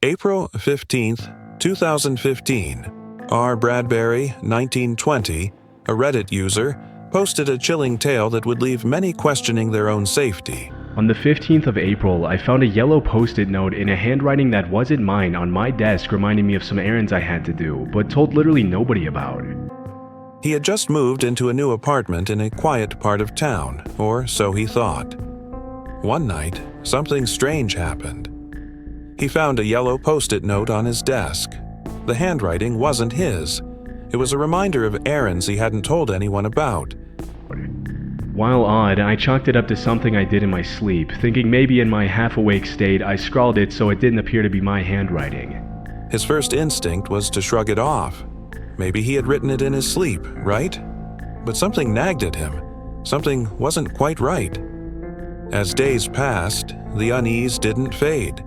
April 15th, 2015, R. Bradbury, 1920, a Reddit user, posted a chilling tale that would leave many questioning their own safety. On the 15th of April, I found a yellow post-it note in a handwriting that wasn't mine on my desk reminding me of some errands I had to do, but told literally nobody about. He had just moved into a new apartment in a quiet part of town, or so he thought. One night, something strange happened. He found a yellow post-it note on his desk. The handwriting wasn't his. It was a reminder of errands he hadn't told anyone about. While odd, I chalked it up to something I did in my sleep, thinking maybe in my half-awake state I scrawled it so it didn't appear to be my handwriting. His first instinct was to shrug it off. Maybe he had written it in his sleep, right? But something nagged at him. Something wasn't quite right. As days passed, the unease didn't fade.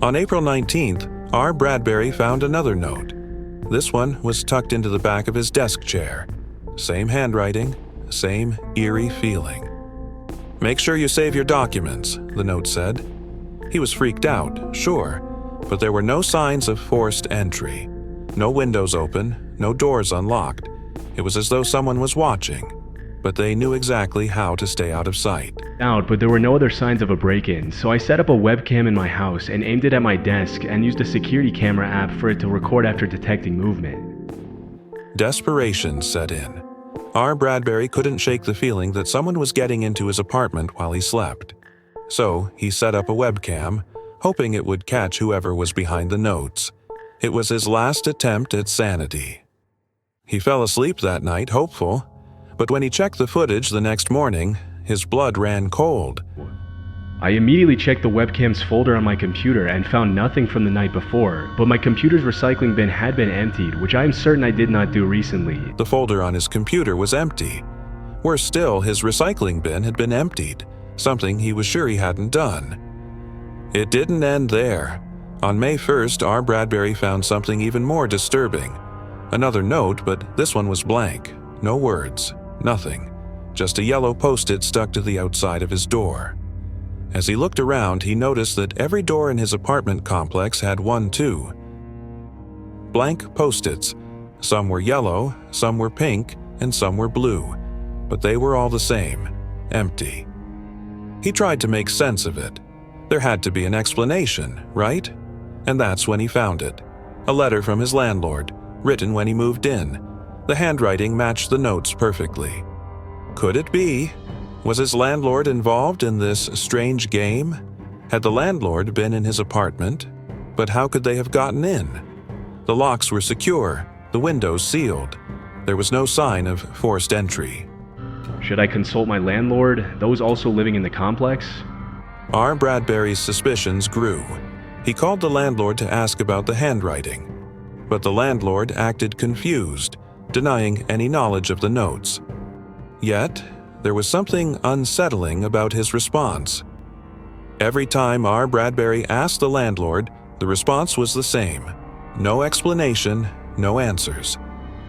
On April 19th, R. Bradbury found another note. This one was tucked into the back of his desk chair. Same handwriting, same eerie feeling. "Make sure you save your documents," the note said. He was freaked out, sure, but there were no signs of forced entry. No windows open, no doors unlocked. It was as though someone was watching, but they knew exactly how to stay out of sight. But there were no other signs of a break-in, so I set up a webcam in my house and aimed it at my desk and used a security camera app for it to record after detecting movement. Desperation set in. R. Bradbury couldn't shake the feeling that someone was getting into his apartment while he slept. So he set up a webcam, hoping it would catch whoever was behind the notes. It was his last attempt at sanity. He fell asleep that night, hopeful, but when he checked the footage the next morning, his blood ran cold. I immediately checked the webcam's folder on my computer and found nothing from the night before, but my computer's recycling bin had been emptied, which I am certain I did not do recently. The folder on his computer was empty. Worse still, his recycling bin had been emptied, something he was sure he hadn't done. It didn't end there. On May 1st, R. Bradbury found something even more disturbing. Another note, but this one was blank. No words, nothing. Just a yellow post-it stuck to the outside of his door. As he looked around, he noticed that every door in his apartment complex had one too. Blank post-its. Some were yellow, some were pink, and some were blue. But they were all the same, empty. He tried to make sense of it. There had to be an explanation, right? And that's when he found it. A letter from his landlord, written when he moved in. The handwriting matched the notes perfectly. Could it be? Was his landlord involved in this strange game? Had the landlord been in his apartment? But how could they have gotten in? The locks were secure, the windows sealed. There was no sign of forced entry. Should I consult my landlord, those also living in the complex? R. Bradbury's suspicions grew. He called the landlord to ask about the handwriting. But the landlord acted confused, denying any knowledge of the notes. Yet, there was something unsettling about his response. Every time R. Bradbury asked the landlord, the response was the same. No explanation, no answers.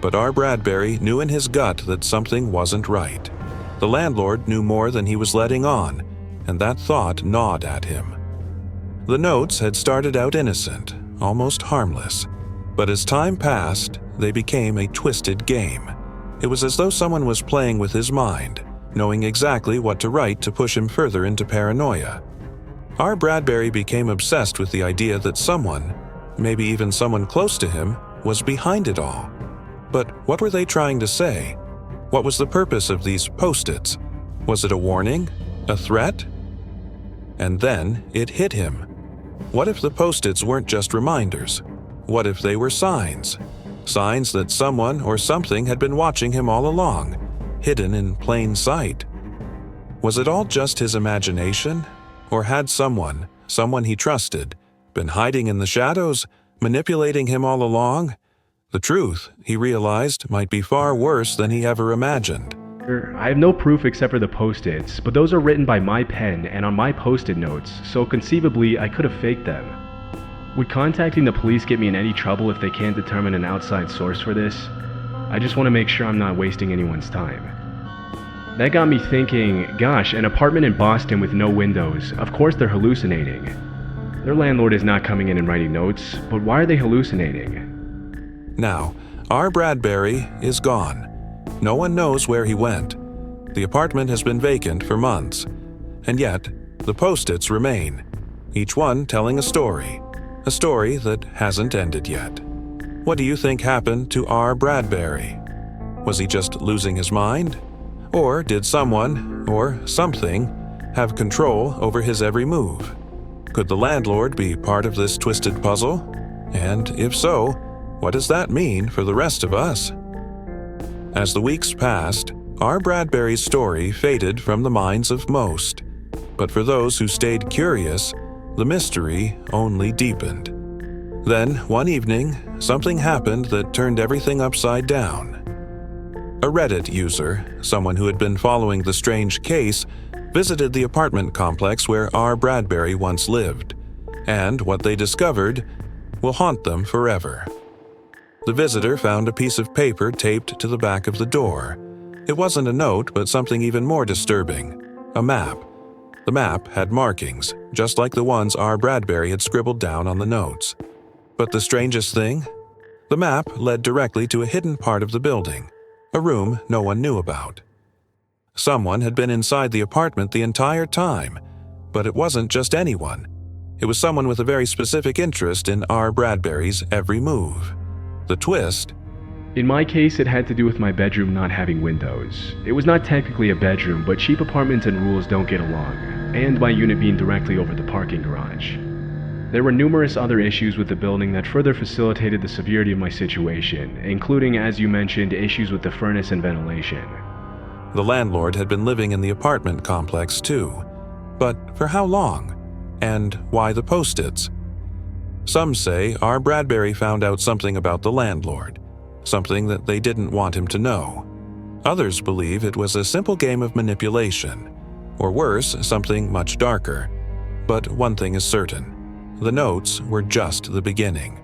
But R. Bradbury knew in his gut that something wasn't right. The landlord knew more than he was letting on, and that thought gnawed at him. The notes had started out innocent, almost harmless. But as time passed, they became a twisted game. It was as though someone was playing with his mind, knowing exactly what to write to push him further into paranoia. R. Bradbury became obsessed with the idea that someone, maybe even someone close to him, was behind it all. But what were they trying to say? What was the purpose of these post-its? Was it a warning? A threat? And then it hit him. What if the post-its weren't just reminders? What if they were signs? Signs that someone or something had been watching him all along, hidden in plain sight. Was it all just his imagination? Or had someone he trusted, been hiding in the shadows, manipulating him all along? The truth, he realized, might be far worse than he ever imagined. I have no proof except for the post-its, but those are written by my pen and on my post-it notes, so conceivably I could have faked them. Would contacting the police get me in any trouble if they can't determine an outside source for this? I just want to make sure I'm not wasting anyone's time. That got me thinking, gosh, an apartment in Boston with no windows, of course they're hallucinating. Their landlord is not coming in and writing notes, but why are they hallucinating? Now, R. Bradbury is gone. No one knows where he went. The apartment has been vacant for months, and yet the post-its remain, each one telling a story that hasn't ended yet. What do you think happened to R. Bradbury? Was he just losing his mind? Or did someone, or something, have control over his every move? Could the landlord be part of this twisted puzzle? And if so, what does that mean for the rest of us? As the weeks passed, R. Bradbury's story faded from the minds of most. But for those who stayed curious, the mystery only deepened. Then, one evening, something happened that turned everything upside down. A Reddit user, someone who had been following the strange case, visited the apartment complex where R. Bradbury once lived, and what they discovered will haunt them forever. The visitor found a piece of paper taped to the back of the door. It wasn't a note, but something even more disturbing: a map. The map had markings, just like the ones R. Bradbury had scribbled down on the notes. But the strangest thing? The map led directly to a hidden part of the building, a room no one knew about. Someone had been inside the apartment the entire time, but it wasn't just anyone. It was someone with a very specific interest in R. Bradbury's every move. The twist? In my case, it had to do with my bedroom not having windows. It was not technically a bedroom, but cheap apartments and rules don't get along, and my unit being directly over the parking garage. There were numerous other issues with the building that further facilitated the severity of my situation, including, as you mentioned, issues with the furnace and ventilation. The landlord had been living in the apartment complex too. But for how long? And why the post-its? Some say R. Bradbury found out something about the landlord, something that they didn't want him to know. Others believe it was a simple game of manipulation, or worse, something much darker. But one thing is certain: the notes were just the beginning.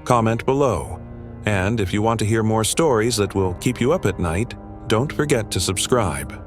Comment below, and if you want to hear more stories that will keep you up at night, don't forget to subscribe.